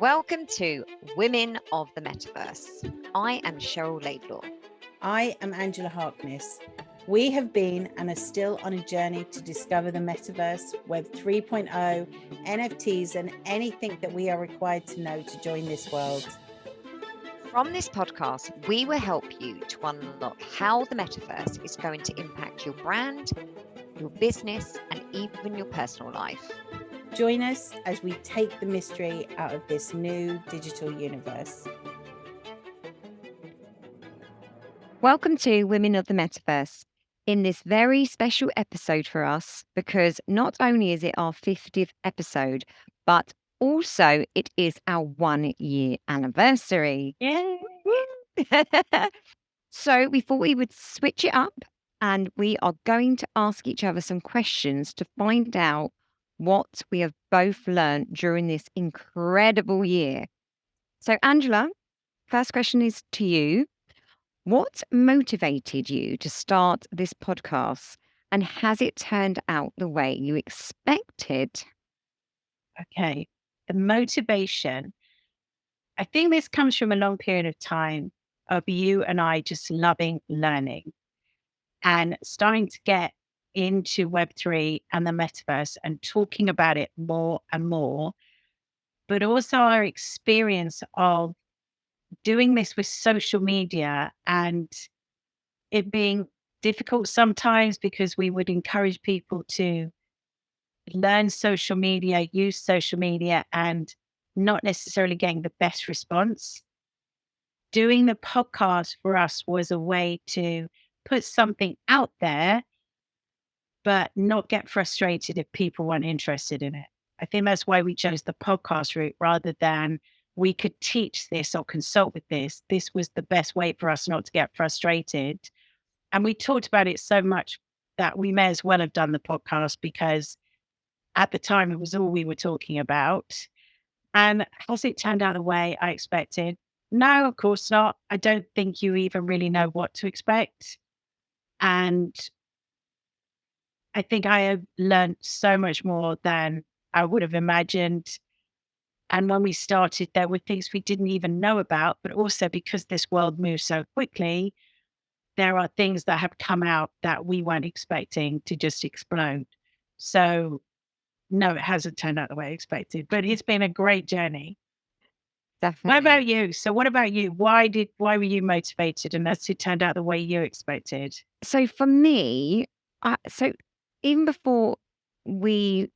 Welcome to Women of the Metaverse. I am Cheryl Laidlaw. I am Angela Harkness. We have been and are still on a journey to discover the Metaverse, Web 3.0, NFTs, and anything that we are required to know to join this world. From this podcast, we will help you to unlock how the Metaverse is going to impact your brand, your business, and even your personal life. Join us as we take the mystery out of this new digital universe. Welcome to Women of the Metaverse. In this very special episode for us, because not only is it our 50th episode, but also it is our 1 year anniversary. Yay! So we thought we would switch it up and we are going to ask each other some questions to find out what we have both learned during this incredible year. So, Angela, first question is to you. What motivated you to start this podcast, and has it turned out the way you expected? Okay. The motivation, I think this comes from a long period of time of you and I just loving learning and starting to get into Web3 and the metaverse and talking about it more and more, but also our experience of doing this with social media and it being difficult sometimes because we would encourage people to learn social media, use social media, and not necessarily getting the best response. Doing the podcast for us was a way to put something out there, but not get frustrated if people weren't interested in it. I think that's why we chose the podcast route rather than we could teach this or consult with this. This was the best way for us not to get frustrated. And we talked about it so much that we may as well have done the podcast because at the time it was all we were talking about. And has it turned out the way I expected? No, of course not. I don't think you even really know what to expect. And I think I have learned so much more than I would have imagined. And when we started, there were things we didn't even know about, but also because this world moves so quickly, there are things that have come out that we weren't expecting to just explode. So, no, it hasn't turned out the way I expected, but it's been a great journey. What Definitely. about you? So, what about you? Why were you motivated, and has it turned out the way you expected? So for me, so even before we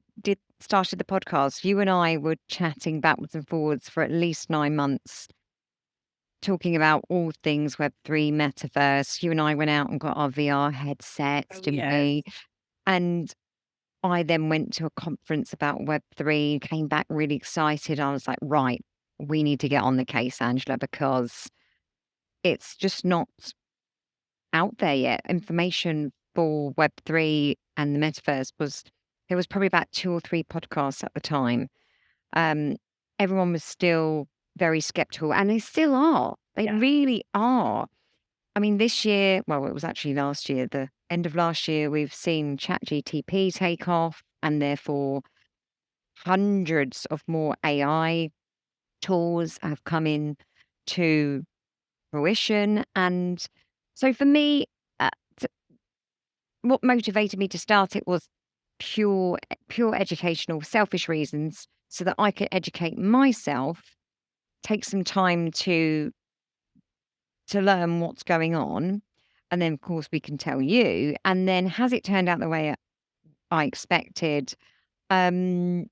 started the podcast, you and I were chatting backwards and forwards for at least 9 months, talking about all things Web3, Metaverse. You and I went out and got our VR headsets, didn't we? And I then went to a conference about Web3, came back really excited. I was like, right, we need to get on the case, Angela, because it's just not out there yet. Information for Web3 and the Metaverse there was probably about 2 or 3 podcasts at the time. Um, Everyone was still very skeptical, and they still are. They Yeah. really are. I mean, this year, well, it was actually last year, the end of last year, we've seen ChatGTP take off, and therefore hundreds of more AI tools have come in to fruition. And so for me, uh, t- what motivated me to start it was pure educational, selfish reasons, so that I could educate myself, take some time to learn what's going on, and then of course we can tell you. And then has it turned out the way I expected? Um,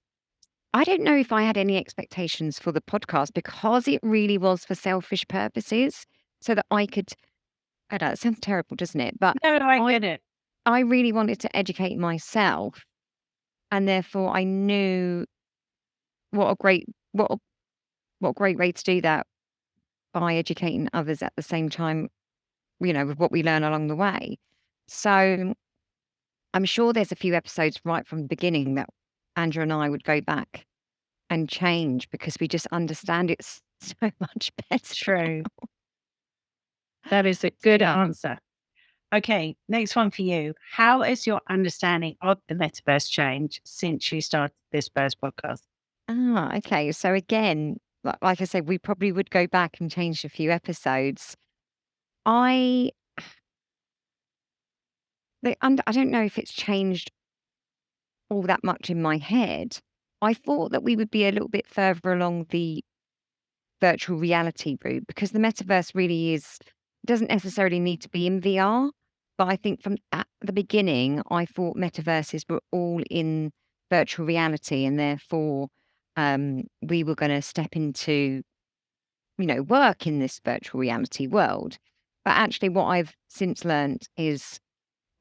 I don't know if I had any expectations for the podcast because it really was for selfish purposes, so that I could. I don't know, it sounds terrible, doesn't it? But No, I get it. I really wanted to educate myself, and therefore I knew what a great what a, what a great way to do that by educating others at the same time, with what we learn along the way. So I'm sure there's a few episodes right from the beginning that Andrew and I would go back and change because we just understand it so much better. True. That is a good answer. Okay, next one for you. How has your understanding of the metaverse changed since you started this first podcast? Okay. So again, like I said, we probably would go back and change a few episodes. I I don't know if it's changed all that much in my head. I thought that we would be a little bit further along the virtual reality route, because the metaverse really doesn't necessarily need to be in VR. But I think from at the beginning, I thought metaverses were all in virtual reality, and therefore we were going to step into, work in this virtual reality world. But actually, what I've since learned is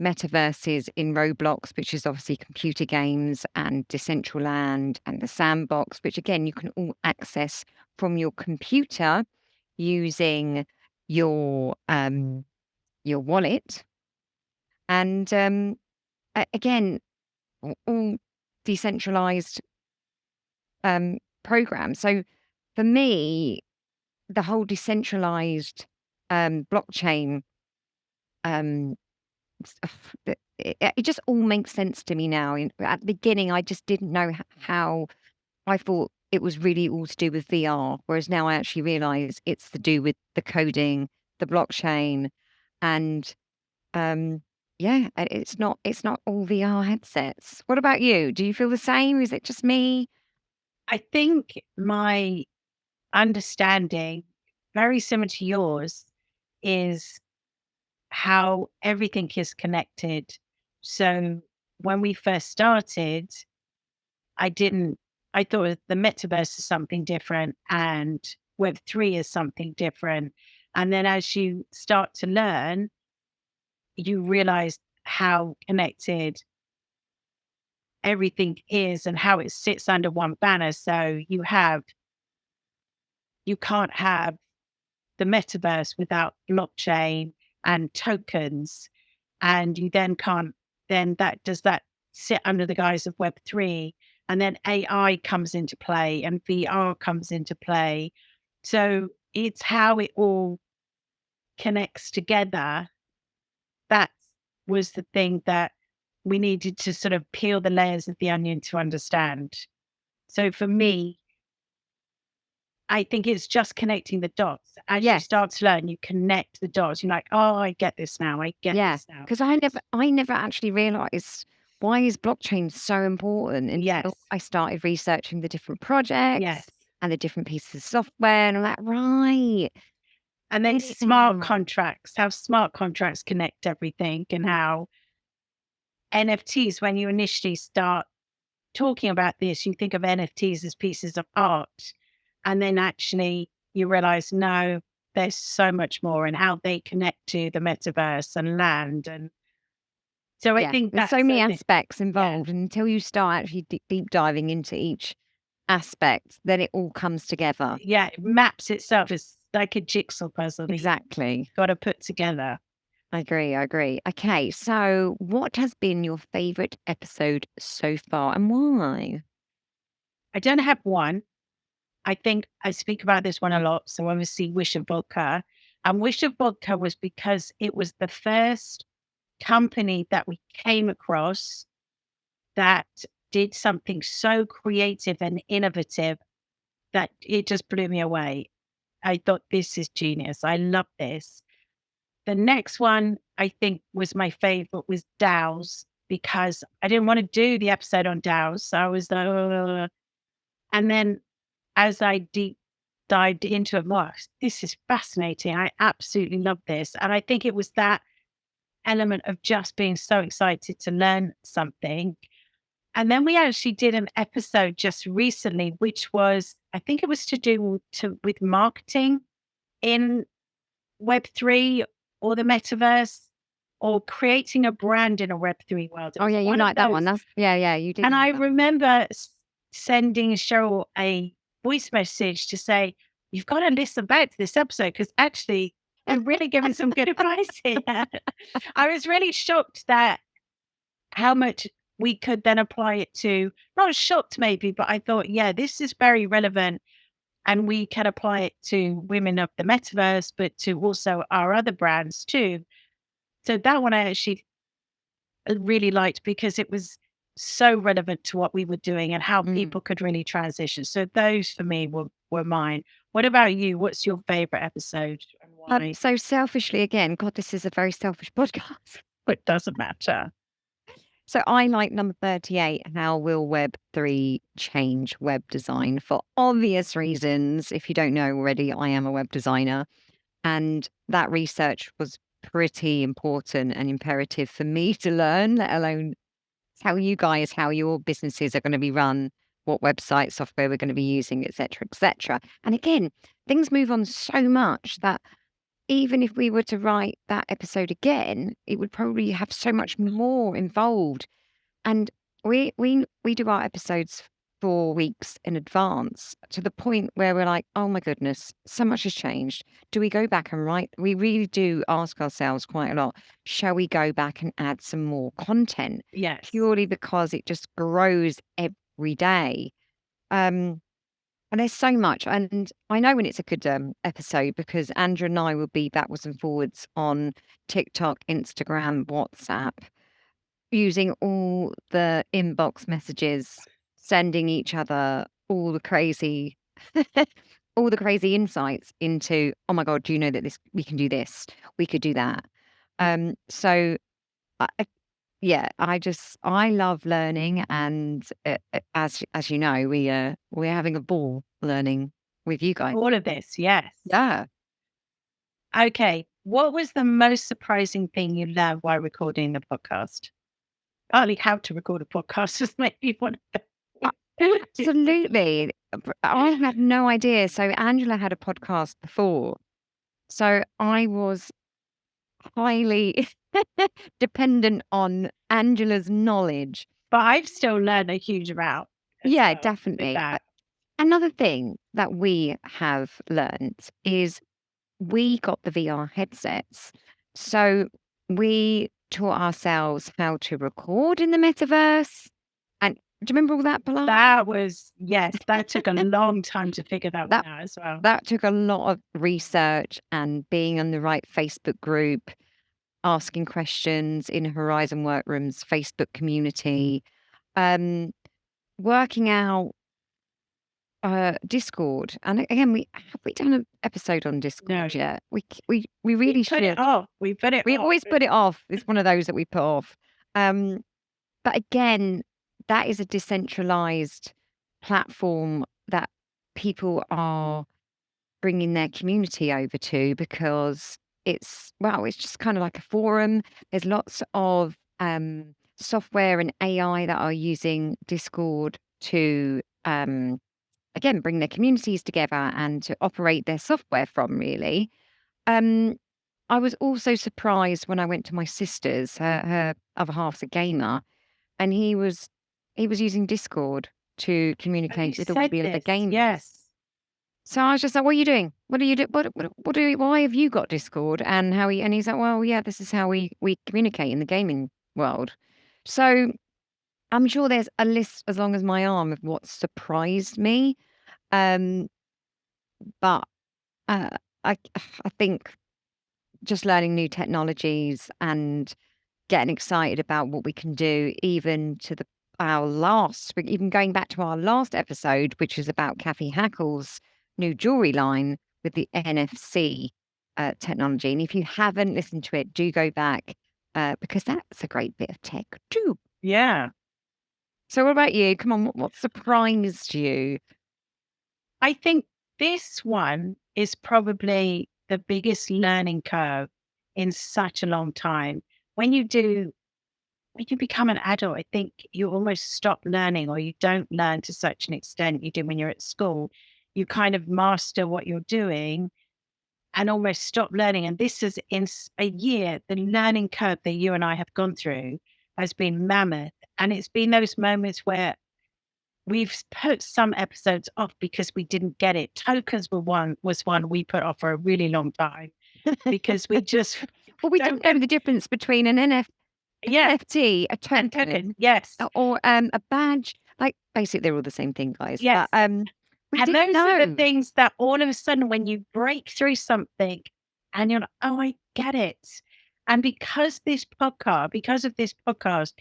metaverses in Roblox, which is obviously computer games, and Decentraland and the Sandbox, which again you can all access from your computer using your wallet, and again, all decentralized programs. So for me, the whole decentralized blockchain, um, it just all makes sense to me now. At the beginning, I just didn't know how. I thought it was really all to do with VR, whereas now I actually realise it's to do with the coding, the blockchain, and yeah, it's not all VR headsets. What about you? Do you feel the same? Is it just me? I think my understanding, very similar to yours, is how everything is connected. So when we first started, I didn't, I thought the metaverse is something different and Web3 is something different. And then as you start to learn, you realize how connected everything is and how it sits under one banner. So you can't have the metaverse without blockchain and tokens. And you then can't, then that sit under the guise of Web3. And then AI comes into play and VR comes into play. So it's how it all connects together. That was the thing that we needed to sort of peel the layers of the onion to understand. So for me, I think it's just connecting the dots. As you Yes. start to learn, you connect the dots. You're like, oh, I get this now. I get Yeah, this now. because I never actually realised why is blockchain so important until Yes. I started researching the different projects Yes. and the different pieces of software, and I'm like, right. And then Get it smart now. contracts, how smart contracts connect everything, and how NFTs, when you initially start talking about this, you think of NFTs as pieces of art. And then actually you realize, no, there's so much more, and how they connect to the metaverse and land. And so I Yeah, think there's so that's, many I think, aspects yeah, involved, and until you start actually deep diving into each aspect, then it all comes together. yeah, it maps itself. It's like a jigsaw puzzle that you've Exactly. got to put together. I agree. Okay, so what has been your favourite episode so far, and why? I don't have one. I think I speak about this one a lot. So obviously Wish of Vodka. And Wish of Vodka was because it was the first company that we came across that did something so creative and innovative that it just blew me away. I thought, this is genius. I love this. The next one I think was my favorite was DAOs, because I didn't want to do the episode on DAOs. So I was like, "Ugh." And then as I deep dived into it more, this is fascinating. I absolutely love this. And I think it was that element of just being so excited to learn something. And then we actually did an episode just recently, which was, I think it was to do with marketing in Web3 or the metaverse, or creating a brand in a Web3 world. It Oh was yeah, you one of like that one. those. Yeah, you did And like I that one. remember sending Cheryl a voice message to say, you've got to listen back to this episode, because actually you're really giving some good advice here. I was really shocked that how much we could then apply it to, not shocked maybe, but I thought, yeah, this is very relevant, and we can apply it to women of the metaverse, but to also our other brands too. So that one I actually really liked, because it was so relevant to what we were doing and how Mm. people could really transition. So those for me were mine. What about you? What's your favorite episode and why? So selfishly, again, God, this is a very selfish podcast. It doesn't matter. So I like number 38, how will Web3 change web design? For obvious reasons. If you don't know already, I am a web designer. And that research was pretty important and imperative for me to learn, let alone tell you guys how your businesses are going to be run, what website software we're going to be using, et cetera, et cetera. And again, things move on so much that even if we were to write that episode again, it would probably have so much more involved. And we do our episodes 4 weeks in advance to the point where we're like, oh my goodness, so much has changed. Do we go back and write? We really do ask ourselves quite a lot, shall we go back and add some more content? Yes. Purely because it just grows every day. And there's so much. And I know when it's a good episode because Andrew and I will be backwards and forwards on TikTok, Instagram, WhatsApp, using all the inbox messages, sending each other all the crazy, all the crazy insights into, oh my God, do you know that we can do this? We could do that. So yeah, I love learning, and as you know, we're having a ball learning with you guys. All of this, yes. Yeah. Okay. What was the most surprising thing you learned while recording the podcast? Partly how to record a podcast is maybe one of them. Absolutely. I had no idea. So Angela had a podcast before. So I was highly dependent on Angela's knowledge. But I've still learned a huge amount. Yeah, with definitely. that. Another thing that we have learnt is we got the VR headsets. So we taught ourselves how to record in the metaverse. And do you remember all that, Pilar? That was, yes, that took a long time to figure that one out as well. That took a lot of research and being on the right Facebook group, asking questions in Horizon Workrooms Facebook community, working out Discord. And again, have we done an episode on Discord No. yet? We really We should. put it off. We put it We off. always put it off. It's one of those that we put off. But again, that is a decentralized platform that people are bringing their community over to because it's just kind of like a forum. There's lots of software and AI that are using Discord to again bring their communities together and to operate their software from, really. I was also surprised when I went to my sister's. Her other half's a gamer, and he was using Discord to communicate with all the other gamers. Yes. So I was just like, "What are you doing? What are you do? What do you? Why have you got Discord? And how?" And he's like, "Well, yeah, this is how we communicate in the gaming world." So I'm sure there's a list as long as my arm of what surprised me. But I I think just learning new technologies and getting excited about what we can do, even to even going back to our last episode, which is about Kathy Hackle's new jewelry line with the NFC technology. And if you haven't listened to it, do go back because that's a great bit of tech too. Yeah. So, what about you? Come on, what surprised you? I think this one is probably the biggest learning curve in such a long time. When you become an adult, I think you almost stop learning or you don't learn to such an extent you do when you're at school. You kind of master what you're doing and almost stop learning. And this is in a year, the learning curve that you and I have gone through has been mammoth. And it's been those moments where we've put some episodes off because we didn't get it. Tokens was one we put off for a really long time because we just Well, we don't know the difference between an NFT, a token, yes, or a badge. Like basically, they're all the same thing, guys. yes. But, we And didn't those are the know. things that all of a sudden, when you break through something, and you're like, "Oh, I get it." And because of this podcast,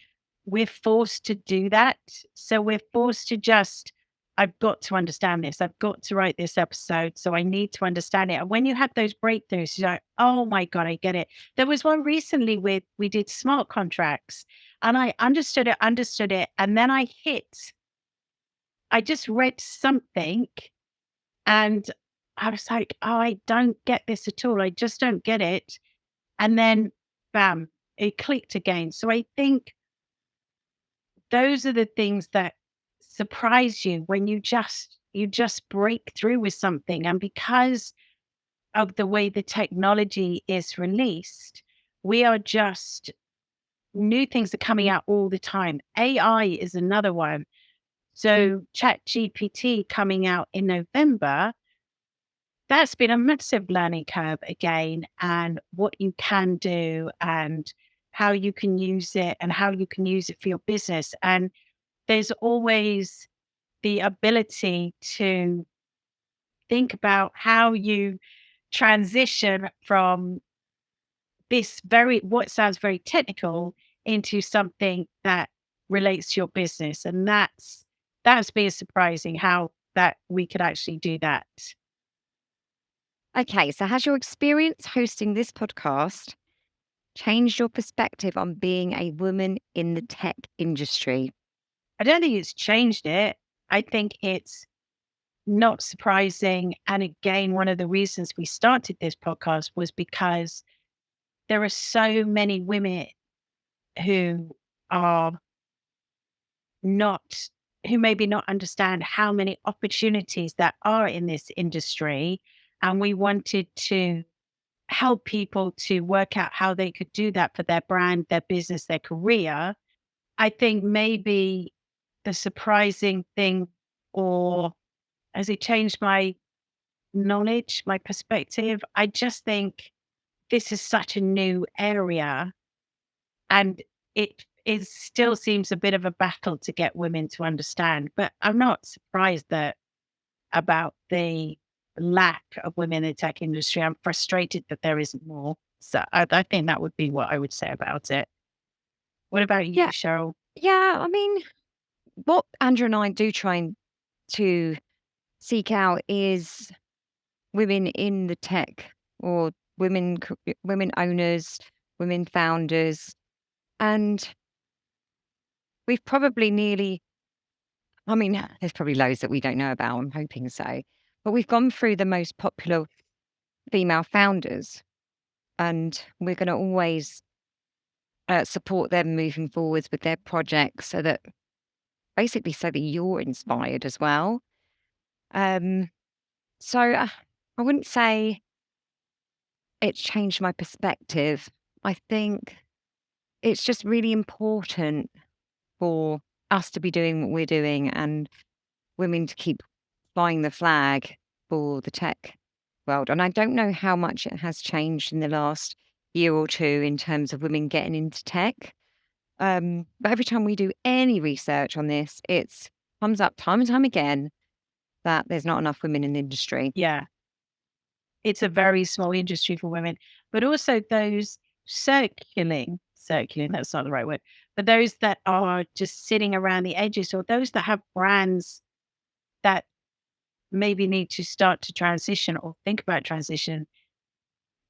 we're forced to do that. So we're forced to just, I've got to understand this. I've got to write this episode. So I need to understand it. And when you have those breakthroughs, you're like, oh my God, I get it. There was one recently we did smart contracts and I understood it. And then I just read something and I was like, oh, I don't get this at all. I just don't get it. And then bam, it clicked again. So I think those are the things that surprise you when you just break through with something. And because of the way the technology is released, we are just new things are coming out all the time. AI is another one. So Chat GPT coming out in November, that's been a massive learning curve again, and what you can do and how you can use it and how you can use it for your business. And there's always the ability to think about how you transition from this what sounds very technical into something that relates to your business. And that's been surprising how that we could actually do that. Okay, so has your experience hosting this podcast changed your perspective on being a woman in the tech industry? I don't think it's changed it. I think it's not surprising. And again, one of the reasons we started this podcast was because there are so many women who are not, who maybe not understand how many opportunities that are in this industry. And we wanted to help people to work out how they could do that for their brand, their business, their career. I think maybe the surprising thing, or has it changed my knowledge, my perspective? I just think this is such a new area and it still seems a bit of a battle to get women to understand. But I'm not surprised that about the lack of women in the tech industry. I'm frustrated that there isn't more. So I think that would be what I would say about it. What about you, Yeah, Cheryl? yeah. I mean, what Andrew and I do to seek out is women in the tech or women owners, women founders, and we've probably nearly. I mean, there's probably loads that we don't know about. I'm hoping so, but we've gone through the most popular female founders, and we're going to always support them moving forwards with their projects, so that basically so that you're inspired as well. Um, so I wouldn't say it's changed my perspective. I think it's just really important for us to be doing what we're doing and women to keep flying the flag for the tech world. And I don't know how much it has changed in the last year or two in terms of women getting into tech. But every time we do any research on this, it comes up time and time again that there's not enough women in the industry. Yeah, it's a very small industry for women, but also those circling, that's not the right word, but those that are just sitting around the edges or those that have brands that maybe need to start to transition or think about transition,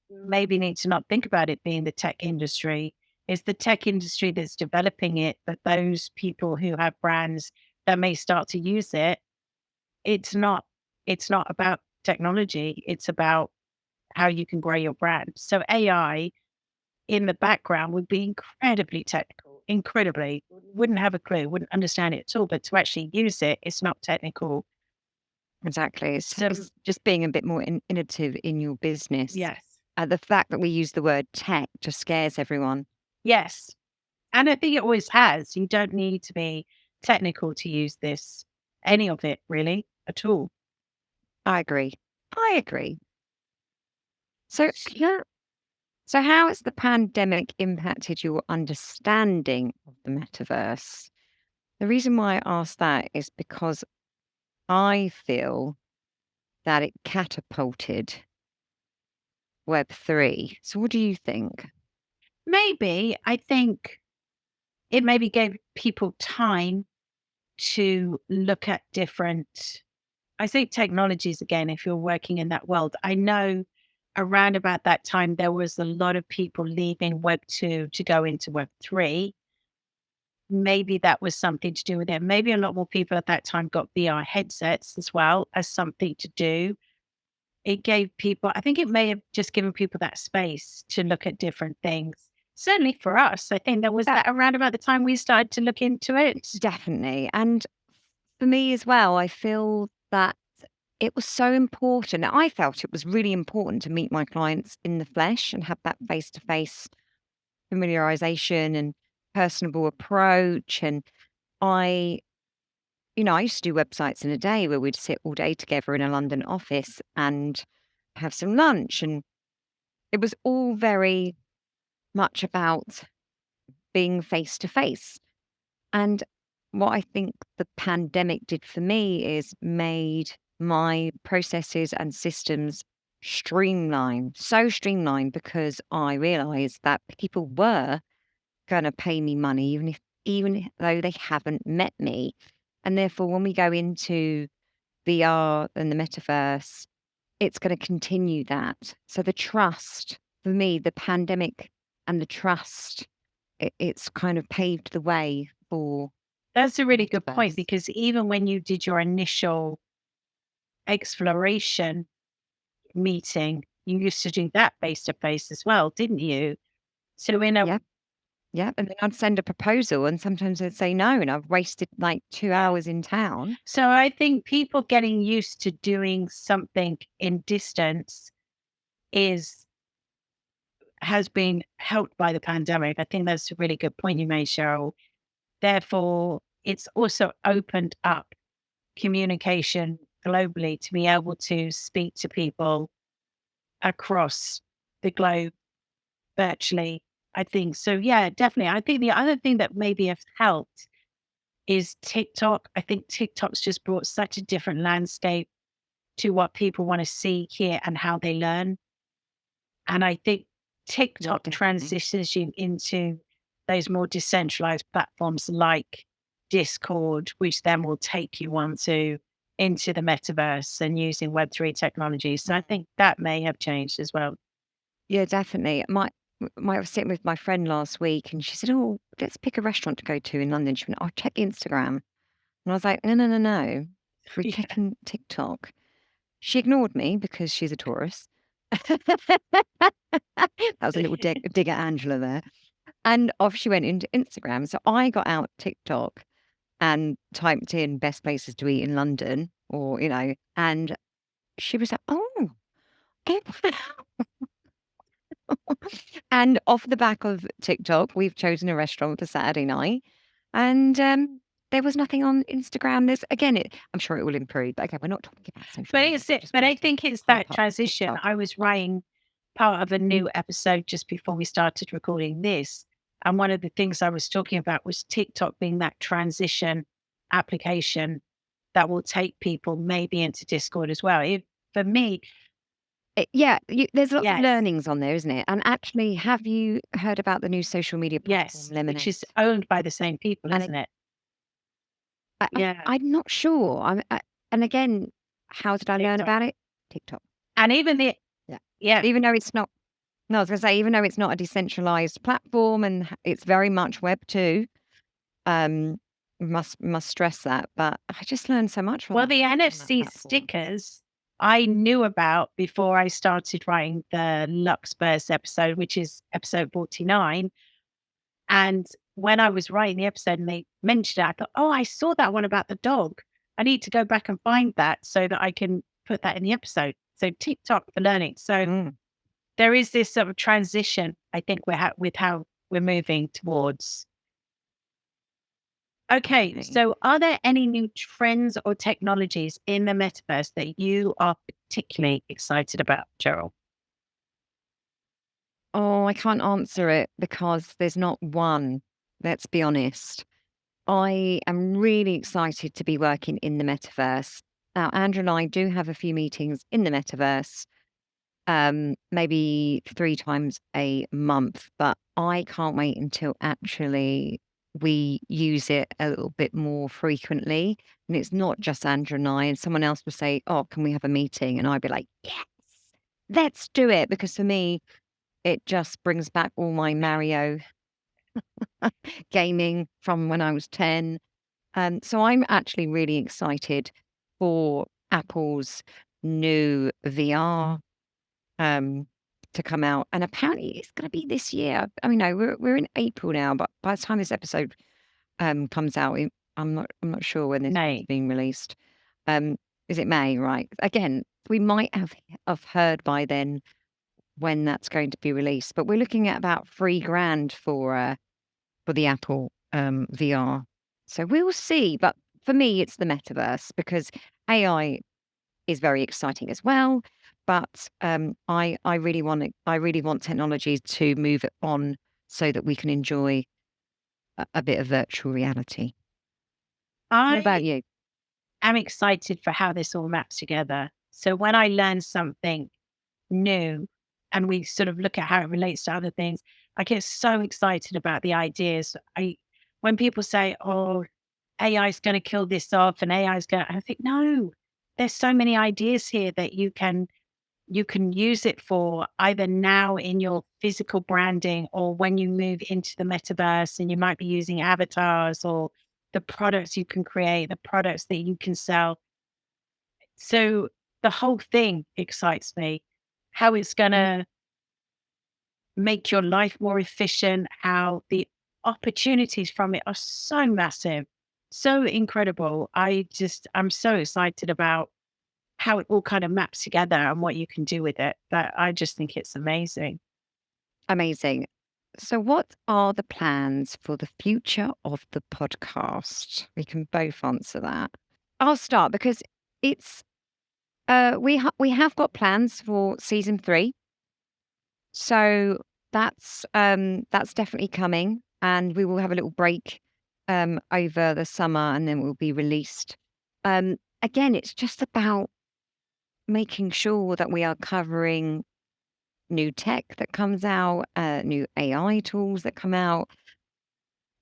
maybe need to not think about it being the tech industry. It's the tech industry that's developing it, but those people who have brands that may start to use it, it's not it's not about technology, it's about how you can grow your brand. So AI in the background would be incredibly technical, incredibly, wouldn't have a clue, wouldn't understand it at all. But to actually use it, it's not technical. Exactly. So, It's just being a bit more innovative in your business. yes, The fact that we use the word tech just scares everyone. yes. And I think it always has. You don't need to be technical to use this, any of it really, at all. I agree. I agree. So, yeah. So, how has the pandemic impacted your understanding of the metaverse? The reason why I ask that is because I feel that it catapulted Web3. So, what do you think? Maybe I think it maybe gave people time to look at different, I say technologies again, if you're working in that world. I know around about that time, there was a lot of people leaving Web 2 to go into Web 3. Maybe that was something to do with it. Maybe a lot more people at that time got VR headsets as well as something to do. It gave people, I think it may have just given people that space to look at different things. Certainly for us, I think that was that around about the time we started to look into it. Definitely. And for me as well, I feel that it was so important. I felt it was really important to meet my clients in the flesh and have that face-to-face familiarization and personable approach. And I, I used to do websites in a day where we'd sit all day together in a London office and have some lunch. And it was all very much about being face to face. And what I think the pandemic did for me is made my processes and systems streamlined, so streamlined because I realized that people were going to pay me money, even though they haven't met me. And therefore, when we go into VR and the metaverse, it's going to continue that. So the trust, for me, the pandemic and the trust, it's kind of paved the way for That's a really good point, metaverse. because even when you did your initial exploration meeting, you used to do that face to face as well, didn't you? So in a Yeah. Yeah. And then I'd send a proposal and sometimes they'd say no. And I've wasted like 2 hours in town. So I think people getting used to doing something in distance has been helped by the pandemic. I think that's a really good point you made, Cheryl. Therefore, it's also opened up communication globally to be able to speak to people across the globe virtually. I think so. Yeah, definitely. I think the other thing that maybe has helped is TikTok. I think TikTok's just brought such a different landscape to what people want to see, hear, and how they learn. And I think Yeah, TikTok definitely. transitions you into those more decentralized platforms like Discord, which then will take you into the metaverse and using Web3 technologies. So I think that may have changed as well. Yeah, definitely. I was sitting with my friend last week and she said, "Oh, let's pick a restaurant to go to in London." She went, "I'll check Instagram." And I was like, "No, no, no, no. We're Yeah. checking TikTok." She ignored me because she's a tourist. That was a little dig at Angela there. And off she went into Instagram. So I got out TikTok and typed in best places to eat in London and she was like, "Oh, okay." And off the back of TikTok, we've chosen a restaurant for Saturday night. And there was nothing on Instagram. I'm sure it will improve. But okay, we're not talking about social But media. it's it. But I think it's Hype that up transition. TikTok. I was writing part of a new episode just before we started recording this. And one of the things I was talking about was TikTok being that transition application that will take people maybe into Discord as well. For me, There's lots of yes, learnings on there, isn't it? And actually, have you heard about the new social media platform, yes, which Lemonade? is owned by the same people, And isn't it? I, Yeah, I'm not sure. And again, how did I learn TikTok. about it? TikTok. And even the, Yeah. yeah, Even though it's not, no, I was going to say, even though it's not a decentralized platform and it's very much Web 2, um, must stress that. But I just learned so much well, the from that NFC platform. stickers I knew about before I started writing the Luxburst episode, which is episode 49. And when I was writing the episode and they mentioned it, I thought, oh, I saw that one about the dog. I need to go back and find that so that I can put that in the episode. So TikTok for learning. So Mm, there is this sort of transition, I think, with how we're moving towards. Okay, definitely. so are there any new trends or technologies in the metaverse that you are particularly excited about, Cheryl? Oh, I can't answer it because there's not one. Let's be honest. I am really excited to be working in the metaverse. Now, Andrew and I do have a few meetings in the metaverse, maybe 3 times a month, but I can't wait until actually we use it a little bit more frequently. And it's not just Andrew and I, and someone else will say, "Oh, can we have a meeting?" And I'd be like, "Yes, let's do it." Because for me, it just brings back all my Mario gaming from when I was 10. So I'm actually really excited for Apple's new VR to come out, and apparently it's going to be this year. I mean, no, we're in April now, but by the time this episode comes out, I'm not sure when this is May. being released. Um, is it May? Right. Again, we might have heard by then when that's going to be released, but we're looking at about $3,000 for the Apple VR. So we'll see. But for me, it's the metaverse because AI is very exciting as well. But I really want technology to move it on so that we can enjoy a bit of virtual reality. What about I you? am excited for how this all maps together. So when I learn something new and we sort of look at how it relates to other things, I get so excited about the ideas. When people say, "Oh, AI is going to kill this off," and AI is going, I think, no, there's so many ideas here that you can use it for either now in your physical branding or when you move into the metaverse and you might be using avatars or the products you can create, the products that you can sell. So the whole thing excites me. How it's going to make your life more efficient, how the opportunities from it are so massive, so incredible. I'm so excited about how it all kind of maps together and what you can do with it. That I just think it's amazing. Amazing. So, what are the plans for the future of the podcast? We can both answer that. I'll start because it's we have got plans for season 3. So that's definitely coming, and we will have a little break over the summer, and then it will be released. Again, it's just about making sure that we are covering new tech that comes out, new AI tools that come out,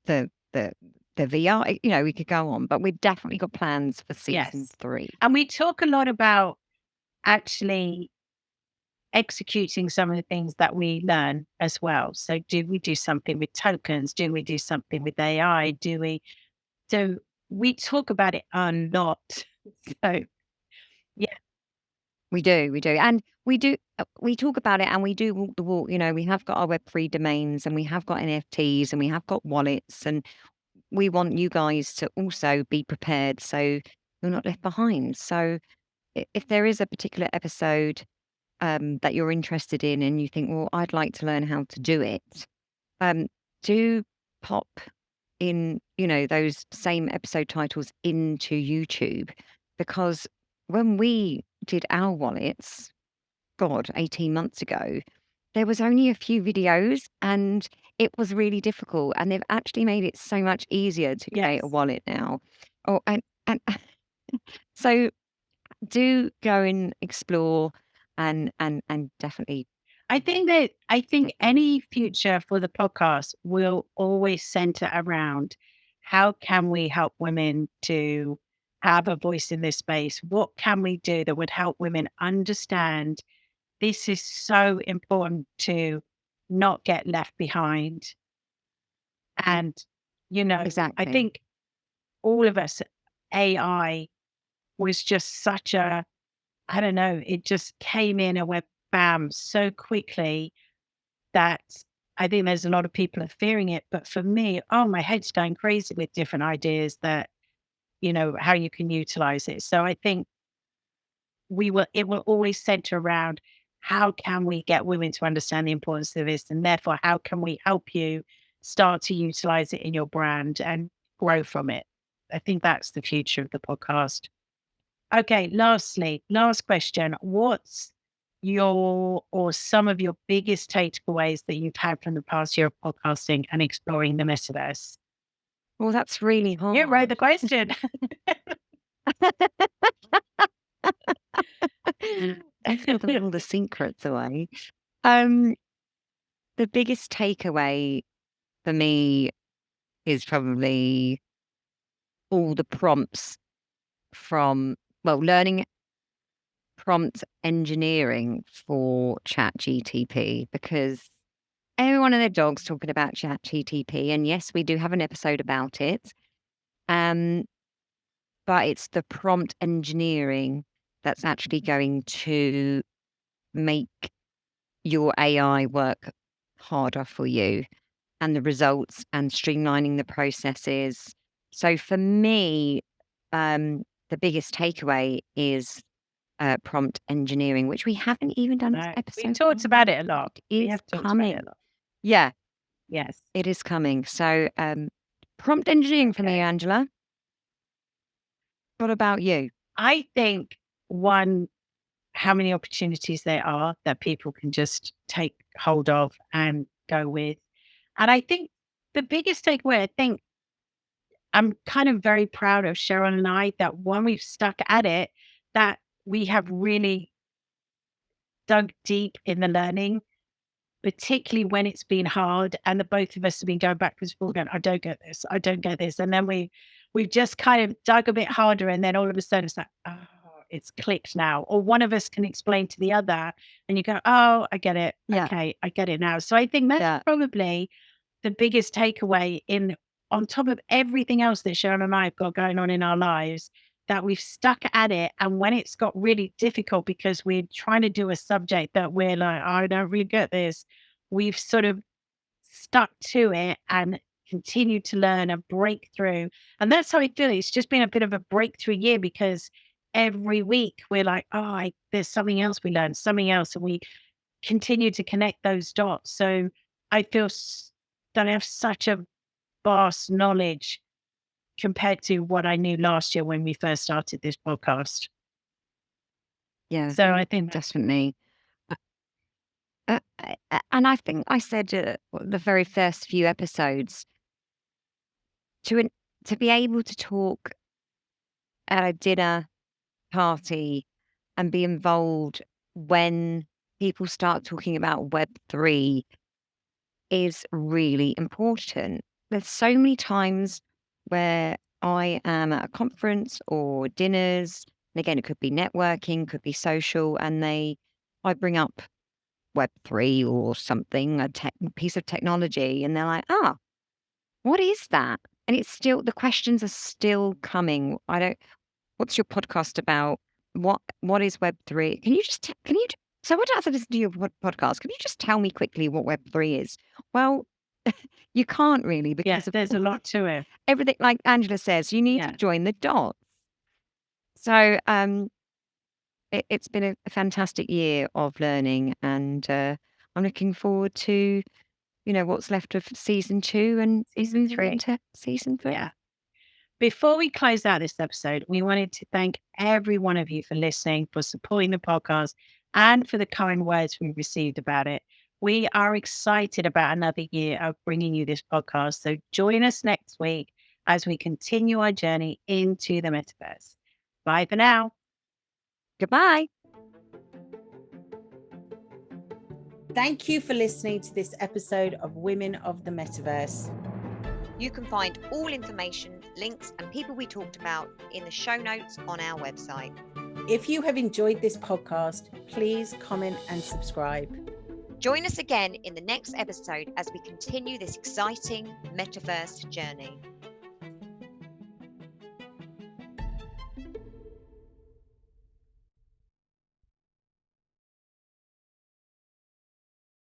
the the the VR. We could go on, but we've definitely got plans for season Yes. 3. And we talk a lot about actually executing some of the things that we learn as well. So do we do something with tokens? Do we do something with AI? So we talk about it a lot. So yeah, We do, and we talk about it, and we do walk the walk. We have got our Web3 domains, and we have got NFTs, and we have got wallets, and we want you guys to also be prepared so you're not left behind. So if there is a particular episode that you're interested in, and you think, well, I'd like to learn how to do it, um, do pop in, those same episode titles into YouTube, because when we did our wallets, God, 18 months ago, there was only a few videos and it was really difficult. And they've actually made it so much easier to create a yes. wallet now. Oh, and so do go and explore and definitely. I think any future for the podcast will always center around how can we help women to have a voice in this space? What can we do that would help women understand this is so important to not get left behind? And, I Exactly. think all of us, AI was just such I don't know, it just came in and went bam so quickly that I think there's a lot of people are fearing it. But for me, oh, my head's going crazy with different ideas that, how you can utilize it. So I think it will always center around how can we get women to understand the importance of this? And therefore, how can we help you start to utilize it in your brand and grow from it? I think that's the future of the podcast. Okay, last question. What's your or some of your biggest takeaways that you've had from the past year of podcasting and exploring the metaverse? Well, that's really You wrote the hard. question. Let's give them all the secrets away. Um, the biggest takeaway for me is probably all the prompts from, learning prompt engineering for ChatGTP, because everyone and their dog's talking about ChatGTP. And yes, we do have an episode about it. But it's the prompt engineering that's actually going to make your AI work harder for you, and the results and streamlining the processes. So for me, the biggest takeaway is prompt engineering, which we haven't even done this No, episode. we've talked about it a lot. It We is have talked about coming. it a lot. Yeah, Yes. it is coming. So prompt engineering for me, Okay. Angela. What about you? I think how many opportunities there are that people can just take hold of and go with. And I think the biggest takeaway, I think I'm kind of very proud of Cheryl and I, that when we've stuck at it, that we have really dug deep in the learning, particularly when it's been hard, and the both of us have been going backwards and forwards, going, I don't get this, I don't get this. And then we've just kind of dug a bit harder, and then all of a sudden it's like, oh, it's clicked now. Or one of us can explain to the other, and you go, oh, I get it. Yeah. Okay, I get it now. So I think that's Yeah. probably the biggest takeaway, on top of everything else that Sharon and I have got going on in our lives, that we've stuck at it. And when it's got really difficult because we're trying to do a subject that we're like, I don't really get this, we've sort of stuck to it and continued to learn and break through. And that's how I feel. It's just been a bit of a breakthrough year, because every week we're like, oh, there's something else we learned, something else. And we continue to connect those dots. So I feel that I have such a vast knowledge compared to what I knew last year when we first started this podcast. Yeah. So I think Definitely. And I think I said the very first few episodes, to be able to talk at a dinner party and be involved when people start talking about Web3 is really important. There's so many times where I am at a conference or dinners, and again, it could be networking, could be social, and I bring up Web3 or something, a piece of technology, and they're like, what is that? And it's still, the questions are still coming. What's your podcast about? What is Web3? So what after listen to your podcast, can you just tell me quickly what Web3 is? Well, you can't really, because there's a lot to it. everything, like Angela says, you need to join the dots. So it's been a fantastic year of learning, and I'm looking forward to, what's left of season 2 and Season 3. into season 3. Yeah. Before we close out this episode, we wanted to thank every one of you for listening, for supporting the podcast, and for the kind words we received about it. We are excited about another year of bringing you this podcast. So join us next week as we continue our journey into the metaverse. Bye for now. Goodbye. Thank you for listening to this episode of Women of the Metaverse. You can find all information, links, and people we talked about in the show notes on our website. If you have enjoyed this podcast, please comment and subscribe. Join us again in the next episode as we continue this exciting metaverse journey.